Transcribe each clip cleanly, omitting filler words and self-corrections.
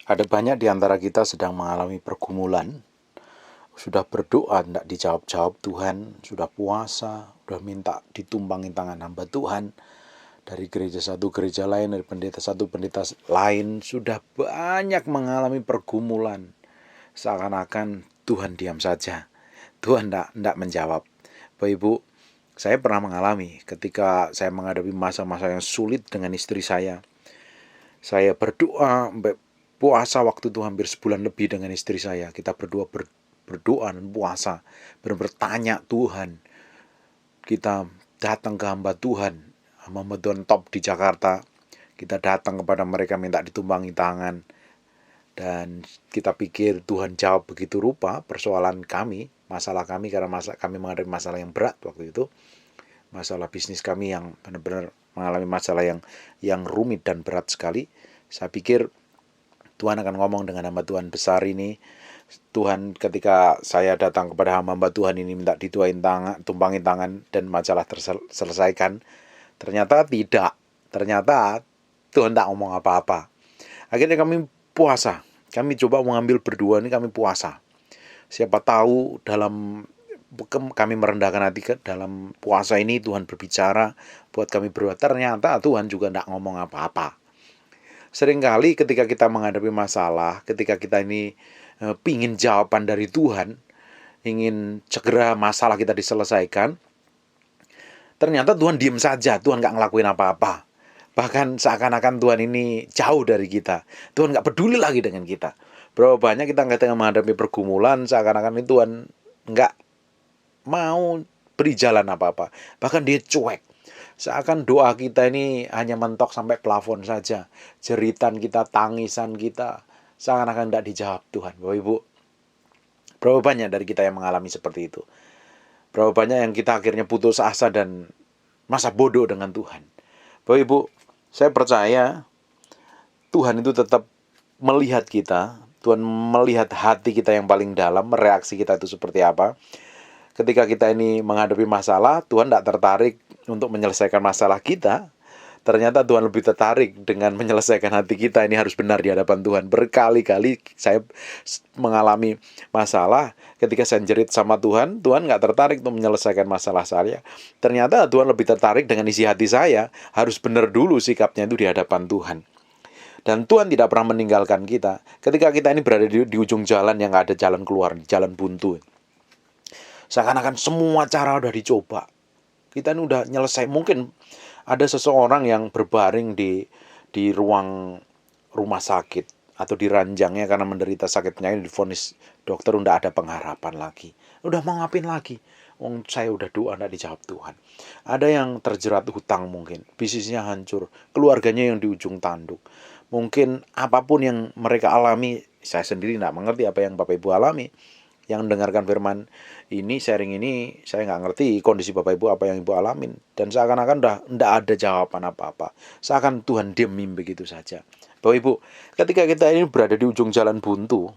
Ada banyak di antara kita sedang mengalami pergumulan, sudah berdoa tidak dijawab-jawab Tuhan, sudah puasa, sudah minta ditumpangin tangan hamba Tuhan, dari gereja satu gereja lain, dari pendeta satu pendeta lain, sudah banyak mengalami pergumulan. Seakan-akan Tuhan diam saja, Tuhan tidak menjawab. Bapak Ibu, saya pernah mengalami ketika saya menghadapi masa-masa yang sulit dengan istri saya. Saya berdoa, puasa waktu itu hampir sebulan lebih dengan istri saya. Kita berdoa dan puasa, bertanya Tuhan. Kita datang ke hamba Tuhan top di Jakarta. Kita datang kepada mereka minta ditumpangi tangan. Dan kita pikir Tuhan jawab begitu rupa persoalan kami, masalah kami, karena kami menghadapi masalah yang berat waktu itu. Masalah bisnis kami yang benar-benar mengalami masalah yang rumit dan berat sekali. Saya pikir Tuhan akan ngomong dengan hamba Tuhan besar ini. Tuhan, ketika saya datang kepada hamba Tuhan ini minta tumpangin tangan dan masalah terselesaikan, ternyata tidak. Ternyata Tuhan tak ngomong apa-apa. Akhirnya kami puasa. Kami coba mengambil berdua ini, kami puasa. Siapa tahu dalam kami merendahkan hati dalam puasa ini Tuhan berbicara buat kami berdoa. Ternyata Tuhan juga tidak ngomong apa-apa. Seringkali ketika kita menghadapi masalah, ketika kita ini pingin jawaban dari Tuhan, ingin segera masalah kita diselesaikan, ternyata Tuhan diem saja, Tuhan gak ngelakuin apa-apa. Bahkan seakan-akan Tuhan ini jauh dari kita, Tuhan gak peduli lagi dengan kita. Berapa banyak kita tengah menghadapi pergumulan, seakan-akan ini Tuhan gak mau beri jalan apa-apa. Bahkan dia cuek. Seakan doa kita ini hanya mentok sampai plafon saja. Jeritan kita, tangisan kita, seakan-akan tidak dijawab Tuhan. Bapak Ibu, berapa banyak dari kita yang mengalami seperti itu? Berapa banyak yang kita akhirnya putus asa dan masa bodoh dengan Tuhan? Bapak Ibu, saya percaya Tuhan itu tetap melihat kita. Tuhan melihat hati kita yang paling dalam, reaksi kita itu seperti apa. Ketika kita ini menghadapi masalah, Tuhan tidak tertarik untuk menyelesaikan masalah kita. Ternyata Tuhan lebih tertarik dengan menyelesaikan hati kita. Ini harus benar di hadapan Tuhan. Berkali-kali saya mengalami masalah. Ketika saya jerit sama Tuhan, Tuhan gak tertarik untuk menyelesaikan masalah saya. Ternyata Tuhan lebih tertarik dengan isi hati saya. Harus benar dulu sikapnya itu di hadapan Tuhan. Dan Tuhan tidak pernah meninggalkan kita. Ketika kita ini berada di ujung jalan yang gak ada jalan keluar, jalan buntu. Seakan-akan semua cara udah dicoba. Kita ini udah nyelesai. Mungkin ada seseorang yang berbaring di ruang rumah sakit atau di ranjangnya karena menderita sakit penyakit, divonis dokter udah ada pengharapan lagi. Udah mau ngapain lagi? Saya udah doa tidak dijawab Tuhan. Ada yang terjerat hutang mungkin, bisnisnya hancur, keluarganya yang di ujung tanduk. Mungkin apapun yang mereka alami, saya sendiri tidak mengerti apa yang Bapak Ibu alami. Yang mendengarkan firman ini, sharing ini, saya nggak ngerti kondisi Bapak Ibu apa yang Ibu alamin. Dan seakan-akan udah nggak ada jawaban apa-apa. Seakan Tuhan diemin begitu saja. Bapak Ibu, ketika kita ini berada di ujung jalan buntu,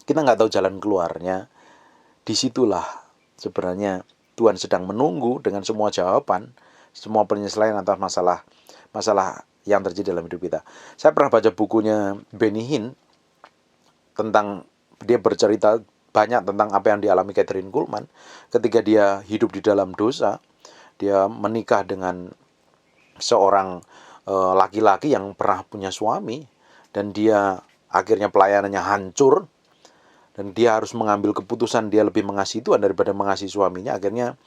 kita nggak tahu jalan keluarnya. Disitulah sebenarnya Tuhan sedang menunggu dengan semua jawaban, semua penyesuaian atas masalah yang terjadi dalam hidup kita. Saya pernah baca bukunya Benny Hinn tentang, dia bercerita banyak tentang apa yang dialami Kathryn Kuhlman ketika dia hidup di dalam dosa. Dia menikah dengan seorang laki-laki yang pernah punya suami, dan dia akhirnya pelayanannya hancur, dan dia harus mengambil keputusan dia lebih mengasihi Tuhan daripada mengasihi suaminya. Akhirnya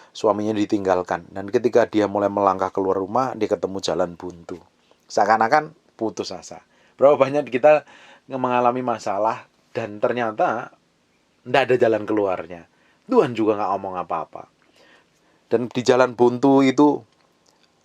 suaminya ditinggalkan, dan ketika dia mulai melangkah keluar rumah, dia ketemu jalan buntu. Seakan-akan putus asa. Berapa banyak kita mengalami masalah dan ternyata tidak ada jalan keluarnya. Tuhan juga gak ngomong apa-apa. Dan di jalan buntu itu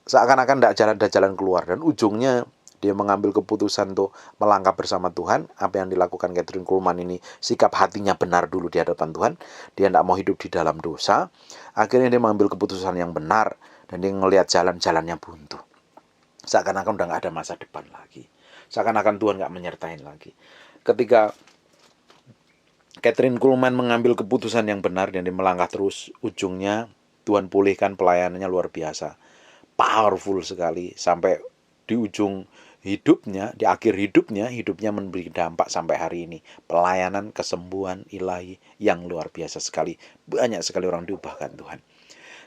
seakan-akan tidak ada jalan keluar. Dan ujungnya dia mengambil keputusan untuk melangkah bersama Tuhan. Apa yang dilakukan Kathryn Kuhlman ini, sikap hatinya benar dulu di hadapan Tuhan. Dia tidak mau hidup di dalam dosa. Akhirnya dia mengambil keputusan yang benar. Dan dia melihat jalan-jalannya buntu. Seakan-akan udah gak ada masa depan lagi. Seakan-akan Tuhan gak menyertain lagi. Ketika Kathryn Kuhlman mengambil keputusan yang benar dan dia melangkah terus, ujungnya Tuhan pulihkan pelayanannya luar biasa. Powerful sekali. Sampai di ujung hidupnya, di akhir hidupnya memberi dampak sampai hari ini. Pelayanan kesembuhan ilahi yang luar biasa sekali. Banyak sekali orang diubahkan Tuhan.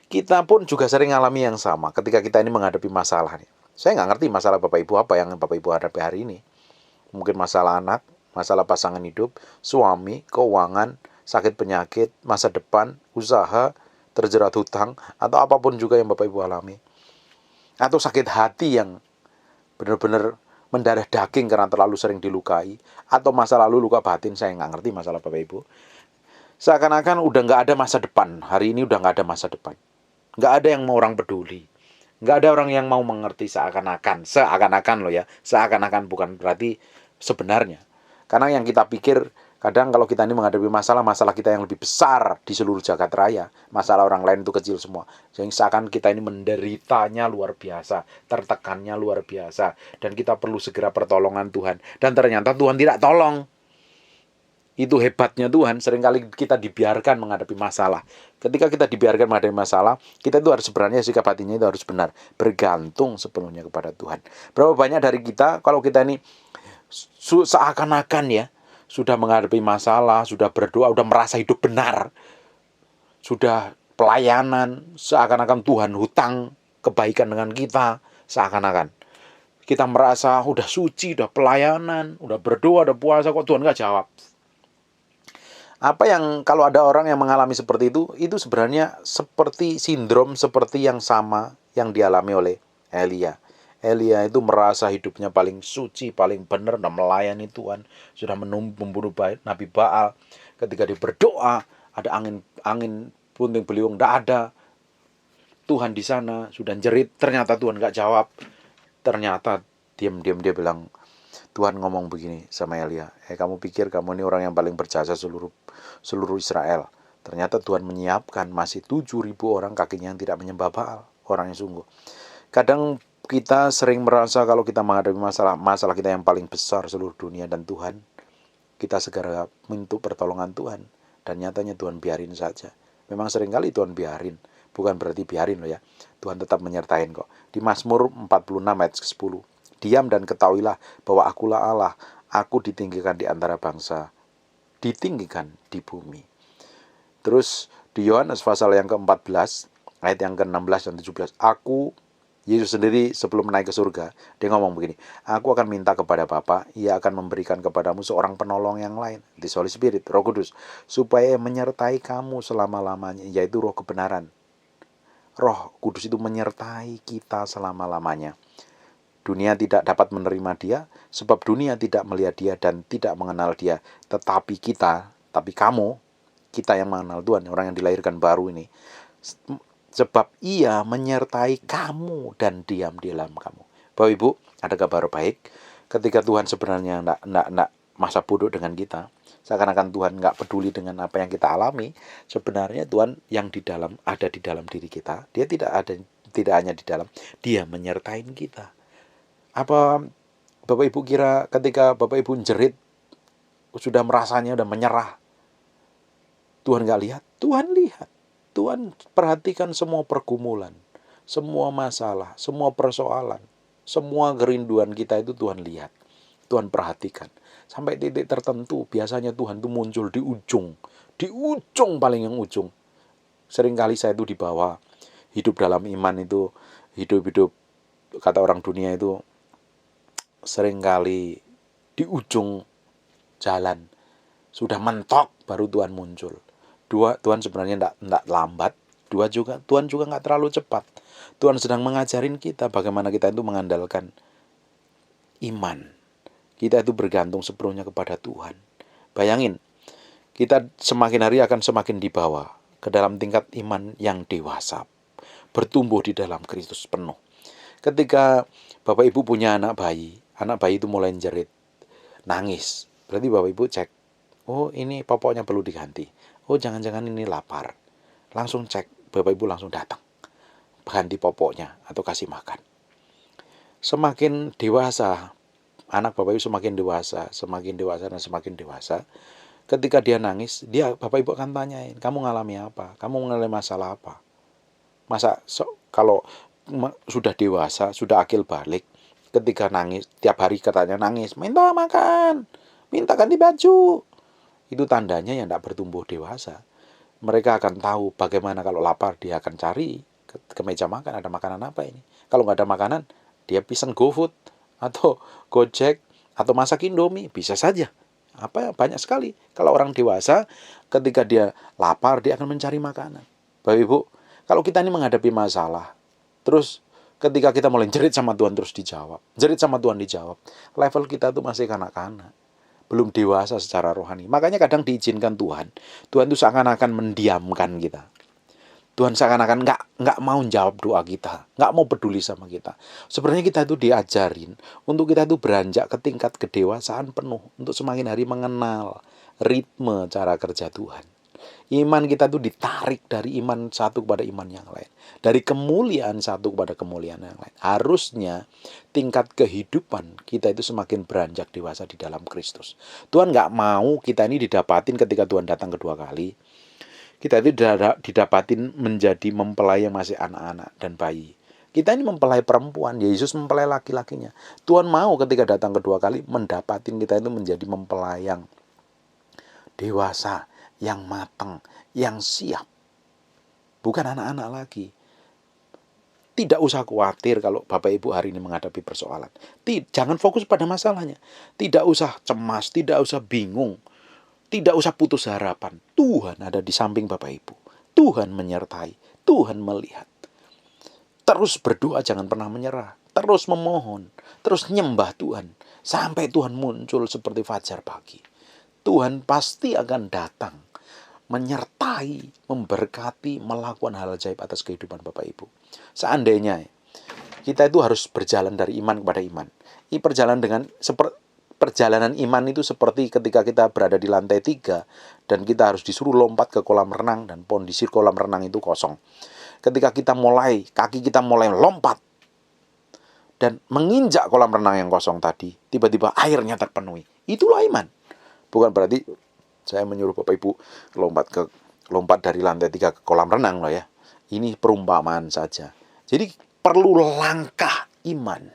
Kita pun juga sering alami yang sama ketika kita ini menghadapi masalah. Saya nggak ngerti masalah Bapak Ibu apa yang Bapak Ibu hadapi hari ini. Mungkin masalah anak, masalah pasangan hidup, suami, keuangan, sakit penyakit, masa depan, usaha, terjerat hutang, atau apapun juga yang Bapak Ibu alami. Atau sakit hati yang benar-benar mendarah daging karena terlalu sering dilukai, atau masa lalu luka batin, saya nggak ngerti masalah Bapak Ibu. Seakan-akan udah nggak ada masa depan, hari ini udah nggak ada masa depan. Nggak ada yang mau orang peduli, nggak ada orang yang mau mengerti seakan-akan loh ya, seakan-akan bukan berarti sebenarnya. Karena yang kita pikir, kadang kalau kita ini menghadapi masalah kita yang lebih besar di seluruh jagat raya. Masalah orang lain itu kecil semua. Jadi seakan kita ini menderitanya luar biasa, tertekannya luar biasa. Dan kita perlu segera pertolongan Tuhan. Dan ternyata Tuhan tidak tolong. Itu hebatnya Tuhan, seringkali kita dibiarkan menghadapi masalah. Ketika kita dibiarkan menghadapi masalah, kita itu harus sebenarnya sikap hatinya itu harus benar. Bergantung sepenuhnya kepada Tuhan. Berapa banyak dari kita, kalau kita ini seakan-akan ya, sudah menghadapi masalah, sudah berdoa, sudah merasa hidup benar, sudah pelayanan, seakan-akan Tuhan hutang kebaikan dengan kita, seakan-akan kita merasa udah suci, udah pelayanan, udah berdoa, udah puasa, kok Tuhan gak jawab. Apa yang kalau ada orang yang mengalami seperti itu sebenarnya seperti sindrom seperti yang sama yang dialami oleh Elia. Elia itu merasa hidupnya paling suci, paling benar, dan melayani Tuhan. Sudah membunuh Nabi Baal. Ketika dia berdoa, ada angin puting beliung, tidak ada. Tuhan di sana, sudah jerit, ternyata Tuhan gak jawab. Ternyata diam-diam dia bilang, Tuhan ngomong begini sama Elia, kamu pikir kamu ini orang yang paling berjasa seluruh Israel. Ternyata Tuhan menyiapkan masih 7.000 orang kakinya yang tidak menyembah Baal. Orang yang sungguh. Kadang kita sering merasa kalau kita menghadapi masalah kita yang paling besar seluruh dunia dan Tuhan, kita segera minta pertolongan Tuhan. Dan nyatanya Tuhan biarin saja. Memang seringkali Tuhan biarin. Bukan berarti biarin loh ya. Tuhan tetap menyertain kok. Di Mazmur 46 ayat 10. Diam dan ketahuilah bahwa akulah Allah. Aku ditinggikan di antara bangsa. Ditinggikan di bumi. Terus di Yohanes pasal yang ke-14. Ayat yang ke-16 dan 17. Yesus sendiri sebelum naik ke surga, dia ngomong begini, aku akan minta kepada Bapa, ia akan memberikan kepadamu seorang penolong yang lain, the Holy Spirit, Roh Kudus, supaya menyertai kamu selama-lamanya, yaitu roh kebenaran. Roh Kudus itu menyertai kita selama-lamanya. Dunia tidak dapat menerima dia, sebab dunia tidak melihat dia dan tidak mengenal dia. Tetapi kamu, kita yang mengenal Tuhan, orang yang dilahirkan baru ini, sebab ia menyertai kamu dan diam di dalam kamu. Bapak Ibu, ada kabar baik. Ketika Tuhan sebenarnya tidak masa bodoh dengan kita, seakan-akan Tuhan nggak peduli dengan apa yang kita alami, sebenarnya Tuhan yang ada di dalam diri kita. Dia tidak hanya di dalam, dia menyertai kita. Apa Bapak Ibu kira ketika Bapak Ibu jerit, sudah merasanya udah menyerah, Tuhan nggak lihat? Tuhan lihat. Tuhan perhatikan semua pergumulan, semua masalah, semua persoalan, semua kerinduan kita itu Tuhan lihat. Tuhan perhatikan. Sampai titik tertentu biasanya Tuhan itu muncul di ujung paling yang ujung. Seringkali saya itu dibawa hidup dalam iman itu, hidup kata orang dunia itu seringkali di ujung jalan. Sudah mentok baru Tuhan muncul. Tuhan sebenarnya tidak lambat. Tuhan juga nggak terlalu cepat. Tuhan sedang mengajarin kita bagaimana kita itu mengandalkan iman. Kita itu bergantung sepenuhnya kepada Tuhan. Bayangin, kita semakin hari akan semakin dibawa ke dalam tingkat iman yang dewasa. Bertumbuh di dalam Kristus penuh. Ketika Bapak Ibu punya anak bayi itu mulai jerit, nangis. Berarti Bapak Ibu cek, oh ini popoknya perlu diganti. Oh jangan-jangan ini lapar. Langsung cek, Bapak Ibu langsung datang. Ganti popoknya atau kasih makan. Semakin dewasa, anak Bapak Ibu semakin dewasa dan semakin dewasa. Ketika dia nangis, Bapak Ibu akan tanyain, kamu ngalami apa? Kamu mengalami masalah apa? Kalau sudah dewasa, sudah akil balik, Ketika nangis, tiap hari katanya nangis, minta makan, minta ganti baju. Itu tandanya yang tidak bertumbuh dewasa. Mereka akan tahu bagaimana kalau lapar dia akan cari ke meja makan, ada makanan apa ini. Kalau nggak ada makanan, dia pesan GoFood atau Gojek atau masak Indomie, bisa saja. Banyak sekali. Kalau orang dewasa, ketika dia lapar, dia akan mencari makanan. Bapak Ibu, kalau kita ini menghadapi masalah, terus ketika kita mulai jerit sama Tuhan terus dijawab, jerit sama Tuhan dijawab, level kita tuh masih kanak-kanak, belum dewasa secara rohani. Makanya kadang diizinkan Tuhan. Tuhan itu seakan-akan mendiamkan kita. Tuhan seakan-akan nggak mau jawab doa kita, nggak mau peduli sama kita. Sebenarnya kita itu diajarin untuk kita itu beranjak ke tingkat kedewasaan penuh, untuk semakin hari mengenal ritme cara kerja Tuhan. Iman kita itu ditarik dari iman satu kepada iman yang lain, dari kemuliaan satu kepada kemuliaan yang lain. Harusnya tingkat kehidupan kita itu semakin beranjak dewasa di dalam Kristus. Tuhan nggak mau kita ini didapatin ketika Tuhan datang kedua kali. Kita itu didapatin menjadi mempelai yang masih anak-anak dan bayi. Kita ini mempelai perempuan, Yesus mempelai laki-lakinya. Tuhan mau ketika datang kedua kali mendapatin kita itu menjadi mempelai yang dewasa, yang matang, yang siap. Bukan anak-anak lagi. Tidak usah khawatir kalau Bapak Ibu hari ini menghadapi persoalan. Jangan fokus pada masalahnya. Tidak usah cemas, tidak usah bingung. Tidak usah putus harapan. Tuhan ada di samping Bapak Ibu. Tuhan menyertai. Tuhan melihat. Terus berdoa, jangan pernah menyerah. Terus memohon. Terus nyembah Tuhan. Sampai Tuhan muncul seperti fajar pagi. Tuhan pasti akan datang. Menyertai, memberkati, melakukan hal ajaib atas kehidupan Bapak Ibu. Seandainya kita itu harus berjalan dari iman kepada iman. Ini perjalanan iman itu seperti ketika kita berada di lantai 3 dan kita harus disuruh lompat ke kolam renang dan kondisi kolam renang itu kosong. Ketika kaki kita mulai lompat dan menginjak kolam renang yang kosong tadi, tiba-tiba airnya terpenuhi. Itulah iman. Bukan berarti saya menyuruh Bapak Ibu lompat dari lantai 3 ke kolam renang loh ya. Ini perumpamaan saja. Jadi perlu langkah iman.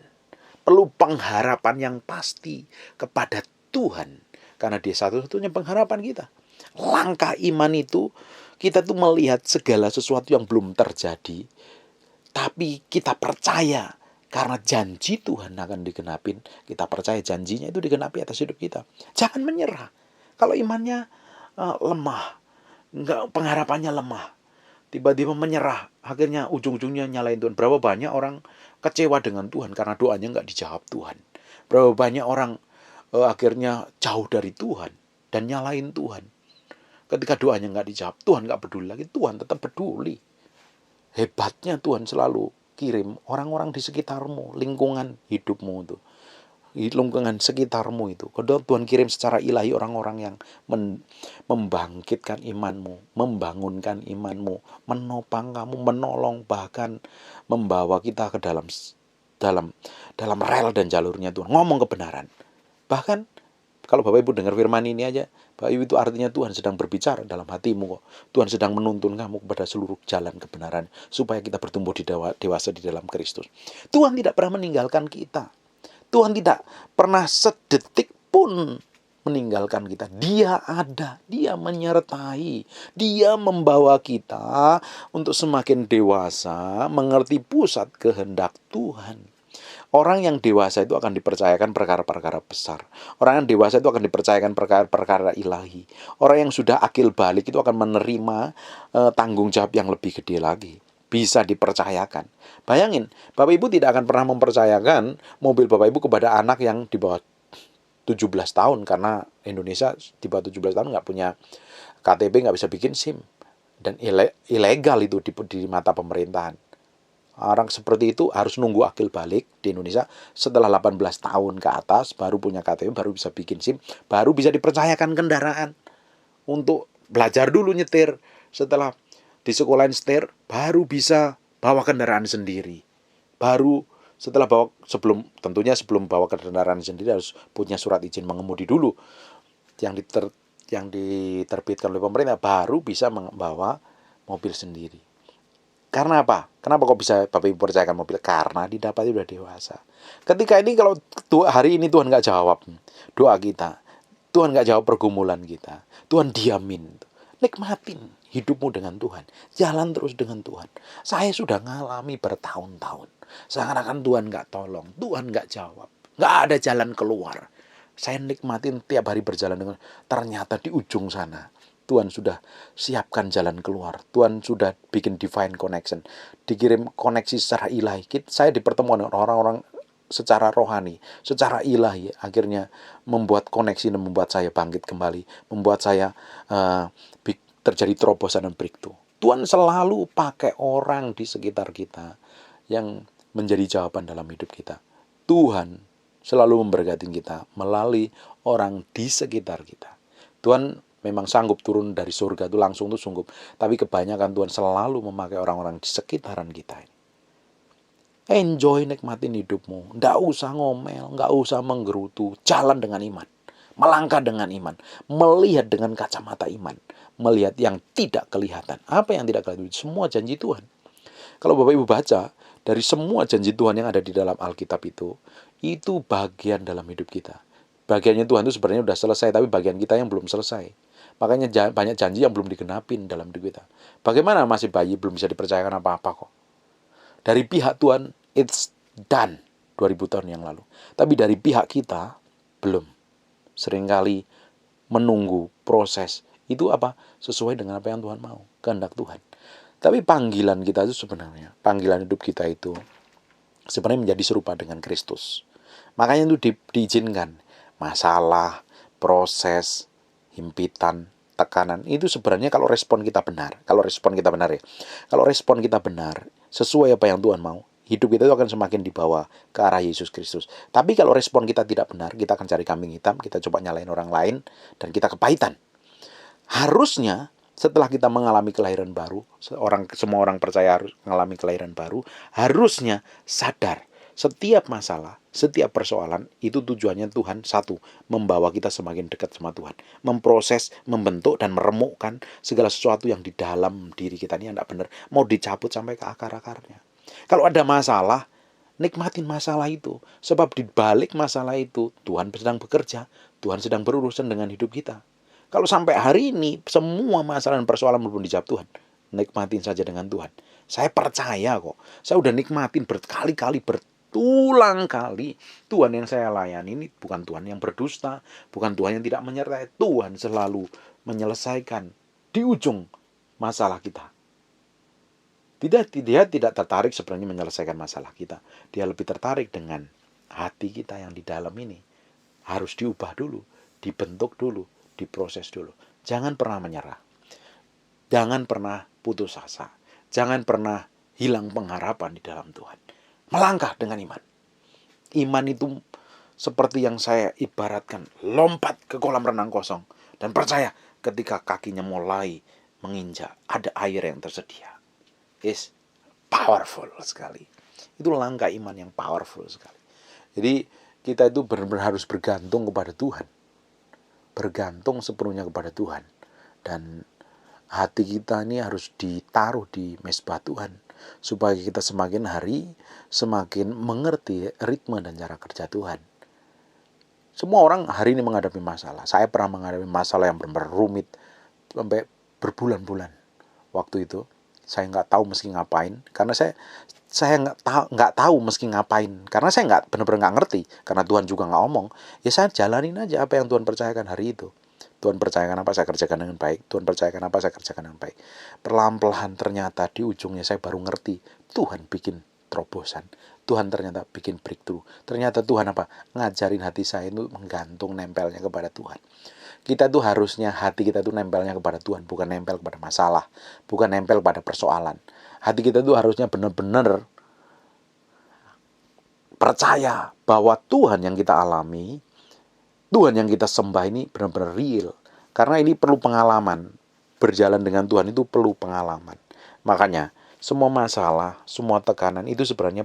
Perlu pengharapan yang pasti kepada Tuhan. Karena Dia satu-satunya pengharapan kita. Langkah iman itu, kita tuh melihat segala sesuatu yang belum terjadi. Tapi kita percaya, karena janji Tuhan akan digenapin. Kita percaya janjinya itu digenapi atas hidup kita. Jangan menyerah. Kalau imannya lemah, pengharapannya lemah, tiba-tiba menyerah, akhirnya ujung-ujungnya nyalain Tuhan. Berapa banyak orang kecewa dengan Tuhan karena doanya nggak dijawab Tuhan. Berapa banyak orang akhirnya jauh dari Tuhan dan nyalain Tuhan. Ketika doanya nggak dijawab, Tuhan nggak peduli lagi. Tuhan tetap peduli. Hebatnya Tuhan selalu kirim orang-orang di sekitarmu, lingkungan hidupmu itu. Lingkungan sekitarmu itu. Kedua, Tuhan kirim secara ilahi orang-orang yang membangkitkan imanmu, membangunkan imanmu, menopang kamu, menolong, bahkan membawa kita ke dalam rel dan jalurnya Tuhan. Ngomong kebenaran. Bahkan kalau Bapak Ibu dengar firman ini aja, Bapak Ibu, itu artinya Tuhan sedang berbicara dalam hatimu kok. Tuhan sedang menuntun kamu kepada seluruh jalan kebenaran supaya kita bertumbuh dewasa di dalam Kristus. Tuhan tidak pernah meninggalkan kita. Tuhan tidak pernah sedetik pun meninggalkan kita. Dia ada, Dia menyertai, Dia membawa kita untuk semakin dewasa, mengerti pusat kehendak Tuhan. Orang yang dewasa itu akan dipercayakan perkara-perkara besar. Orang yang dewasa itu akan dipercayakan perkara-perkara ilahi. Orang yang sudah akil balik itu akan menerima tanggung jawab yang lebih gede lagi. Bisa dipercayakan. Bayangin, Bapak Ibu tidak akan pernah mempercayakan mobil Bapak Ibu kepada anak yang di bawah 17 tahun. Karena Indonesia di bawah 17 tahun nggak punya KTP, nggak bisa bikin SIM. Dan ilegal itu di mata pemerintahan. Orang seperti itu harus nunggu akil balik di Indonesia. Setelah 18 tahun ke atas, baru punya KTP, baru bisa bikin SIM, baru bisa dipercayakan kendaraan. Untuk belajar dulu nyetir. Setelah di sekolahin setir, baru bisa bawa kendaraan sendiri. Baru setelah tentunya sebelum bawa kendaraan sendiri harus punya surat izin mengemudi dulu yang diterbitkan oleh pemerintah, baru bisa membawa mobil sendiri. Karena apa? Kenapa kok bisa Bapak Ibu percayakan mobil? Karena didapati udah dewasa. Ketika ini kalau hari ini Tuhan nggak jawab doa kita, Tuhan nggak jawab pergumulan kita, Tuhan diamin. Nikmatin hidupmu dengan Tuhan. Jalan terus dengan Tuhan. Saya sudah ngalami bertahun-tahun. Seakan-akan Tuhan nggak tolong, Tuhan nggak jawab. Nggak ada jalan keluar. Saya nikmatin tiap hari berjalan dengan, ternyata di ujung sana Tuhan sudah siapkan jalan keluar. Tuhan sudah bikin divine connection. Dikirim koneksi secara ilahi. Saya dipertemukan dengan orang-orang secara rohani, secara ilahi. Akhirnya membuat koneksi dan membuat saya bangkit kembali. Membuat saya terjadi terobosan dan breakthrough. Tuhan selalu pakai orang di sekitar kita yang menjadi jawaban dalam hidup kita. Tuhan selalu memberkati kita melalui orang di sekitar kita. Tuhan memang sanggup turun dari surga itu langsung tuh sanggup. Tapi kebanyakan Tuhan selalu memakai orang-orang di sekitaran kita ini. Enjoy, nikmatin hidupmu. Nggak usah ngomel, nggak usah menggerutu. Jalan dengan iman. Melangkah dengan iman. Melihat dengan kacamata iman. Melihat yang tidak kelihatan. Apa yang tidak kelihatan? Semua janji Tuhan. Kalau Bapak Ibu baca, dari semua janji Tuhan yang ada di dalam Alkitab itu bagian dalam hidup kita. Bagiannya Tuhan itu sebenarnya sudah selesai, tapi bagian kita yang belum selesai. Makanya banyak janji yang belum digenapin dalam hidup kita. Bagaimana masih bayi belum bisa dipercayakan apa-apa kok. Dari pihak Tuhan, it's done 2000 tahun yang lalu. Tapi dari pihak kita, belum. Seringkali menunggu proses. Itu apa? Sesuai dengan apa yang Tuhan mau. Kehendak Tuhan. Tapi panggilan kita itu sebenarnya, panggilan hidup kita itu sebenarnya menjadi serupa dengan Kristus. Makanya itu diizinkan. Masalah, proses, himpitan, tekanan, itu sebenarnya kalau respon kita benar. Kalau respon kita benar ya. Kalau respon kita benar, sesuai apa yang Tuhan mau, hidup kita itu akan semakin dibawa ke arah Yesus Kristus. Tapi kalau respon kita tidak benar, kita akan cari kambing hitam, kita coba nyalain orang lain, dan kita kepahitan. Harusnya setelah kita mengalami kelahiran baru, semua orang percaya harus mengalami kelahiran baru, harusnya sadar setiap masalah, setiap persoalan itu tujuannya Tuhan satu, membawa kita semakin dekat sama Tuhan, memproses, membentuk dan meremukkan segala sesuatu yang di dalam diri kita ini yang tidak benar, mau dicabut sampai ke akar-akarnya. Kalau ada masalah, nikmatin masalah itu, sebab di balik masalah itu Tuhan sedang bekerja, Tuhan sedang berurusan dengan hidup kita. Kalau sampai hari ini semua masalah dan persoalan belum dijawab Tuhan, nikmatin saja dengan Tuhan. Saya percaya kok. Saya udah nikmatin berkali-kali, berulang kali. Tuhan yang saya layani ini bukan Tuhan yang berdusta, bukan Tuhan yang tidak menyertai. Tuhan selalu menyelesaikan di ujung masalah kita. Dia tidak tertarik sebenarnya menyelesaikan masalah kita. Dia lebih tertarik dengan hati kita yang di dalam ini. Harus diubah dulu, dibentuk dulu, diproses dulu. Jangan pernah menyerah. Jangan pernah putus asa. Jangan pernah hilang pengharapan di dalam Tuhan. Melangkah dengan iman. Iman itu seperti yang saya ibaratkan, lompat ke kolam renang kosong. Dan percaya ketika kakinya mulai menginjak, ada air yang tersedia. It's powerful sekali. Itu langkah iman yang powerful sekali. Jadi kita itu benar-benar harus bergantung kepada Tuhan. Bergantung sepenuhnya kepada Tuhan. Dan hati kita ini harus ditaruh di mezbah Tuhan. Supaya kita semakin hari semakin mengerti ritme dan cara kerja Tuhan. Semua orang hari ini menghadapi masalah. Saya pernah menghadapi masalah yang benar-benar rumit. Sampai berbulan-bulan. Waktu itu saya nggak tahu mesti ngapain. Karena saya nggak tahu mesti ngapain. Karena saya benar-benar nggak ngerti. Karena Tuhan juga nggak ngomong. Ya saya jalanin aja apa yang Tuhan percayakan hari itu. Tuhan percayakan apa, saya kerjakan dengan baik. Tuhan percayakan apa, saya kerjakan dengan baik. Perlahan-lahan ternyata di ujungnya saya baru ngerti. Tuhan bikin terobosan. Tuhan ternyata bikin breakthrough. Ternyata Tuhan apa? Ngajarin hati saya itu menggantung nempelnya kepada Tuhan. Kita tuh harusnya hati kita tuh nempelnya kepada Tuhan. Bukan nempel kepada masalah. Bukan nempel pada persoalan. Hati kita tuh harusnya benar-benar percaya bahwa Tuhan yang kita alami, Tuhan yang kita sembah ini benar-benar real. Karena ini perlu pengalaman. Berjalan dengan Tuhan itu perlu pengalaman. Makanya semua masalah, semua tekanan itu sebenarnya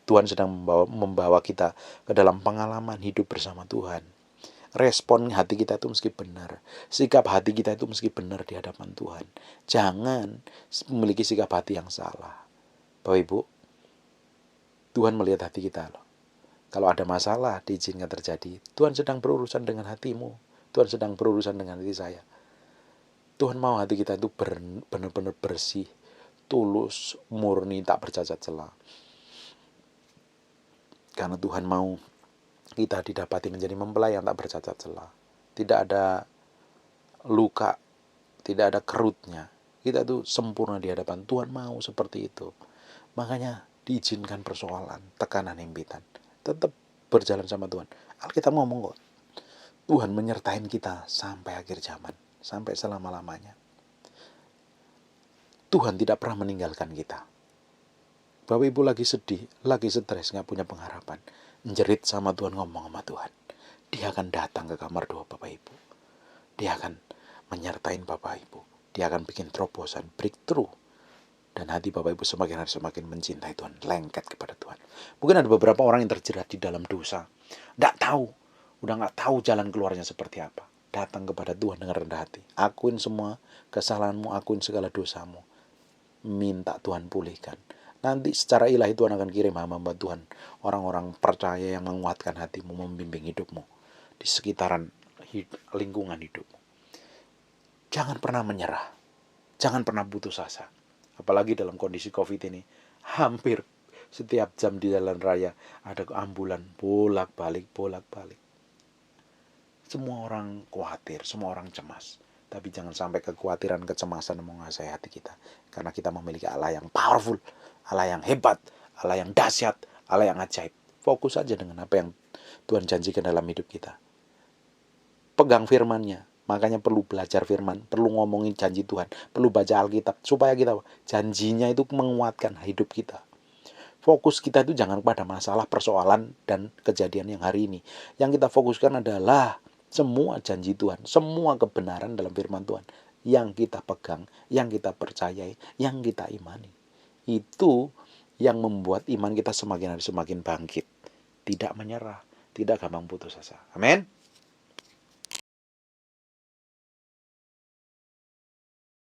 Tuhan sedang membawa kita ke dalam pengalaman hidup bersama Tuhan. Respon hati kita itu mesti benar. Sikap hati kita itu mesti benar di hadapan Tuhan. Jangan memiliki sikap hati yang salah. Bapak Ibu, Tuhan melihat hati kita loh. Kalau ada masalah diizinkan terjadi, Tuhan sedang berurusan dengan hatimu. Tuhan sedang berurusan dengan hati saya. Tuhan mau hati kita itu benar-benar bersih, tulus, murni, tak bercacat celah. Karena Tuhan mau kita didapati menjadi mempelai yang tak bercacat celah. Tidak ada luka, tidak ada kerutnya. Kita itu sempurna di hadapan Tuhan, mau seperti itu. Makanya diizinkan persoalan, tekanan, impitan. Tetap berjalan sama Tuhan. Alkitab ngomong kok, Tuhan menyertai kita sampai akhir zaman, sampai selama-lamanya. Tuhan tidak pernah meninggalkan kita. Bapak Ibu lagi sedih, lagi stres, gak punya pengharapan, jerit sama Tuhan, ngomong sama Tuhan. Dia akan datang ke kamar doa Bapak Ibu. Dia akan menyertai Bapak Ibu. Dia akan bikin terobosan, breakthrough. Dan hati Bapak Ibu semakin hari semakin mencintai Tuhan, lengket kepada Tuhan. Mungkin ada beberapa orang yang terjerat di dalam dosa, udah gak tahu jalan keluarnya seperti apa. Datang kepada Tuhan dengan rendah hati, akuin semua kesalahanmu, akuin segala dosamu, minta Tuhan pulihkan. Nanti secara ilahi Tuhan akan kirim hamba-hamba Tuhan, orang-orang percaya yang menguatkan hatimu, membimbing hidupmu di sekitaran lingkungan hidupmu. Jangan pernah menyerah, jangan pernah putus asa. Apalagi dalam kondisi COVID ini, hampir setiap jam di jalan raya ada ambulan bolak-balik. Semua orang khawatir, semua orang cemas. Tapi jangan sampai kekhawatiran, kecemasan menguasai hati kita. Karena kita memiliki Allah yang powerful, Allah yang hebat, Allah yang dahsyat, Allah yang ajaib. Fokus saja dengan apa yang Tuhan janjikan dalam hidup kita. Pegang firman-Nya. Makanya perlu belajar firman, perlu ngomongin janji Tuhan, perlu baca Alkitab, supaya kita janjinya itu menguatkan hidup kita. Fokus kita itu jangan pada masalah, persoalan, dan kejadian yang hari ini. Yang kita fokuskan adalah semua janji Tuhan, semua kebenaran dalam firman Tuhan yang kita pegang, yang kita percayai, yang kita imani. Itu yang membuat iman kita semakin hari semakin bangkit, tidak menyerah, tidak gampang putus asa. Amin.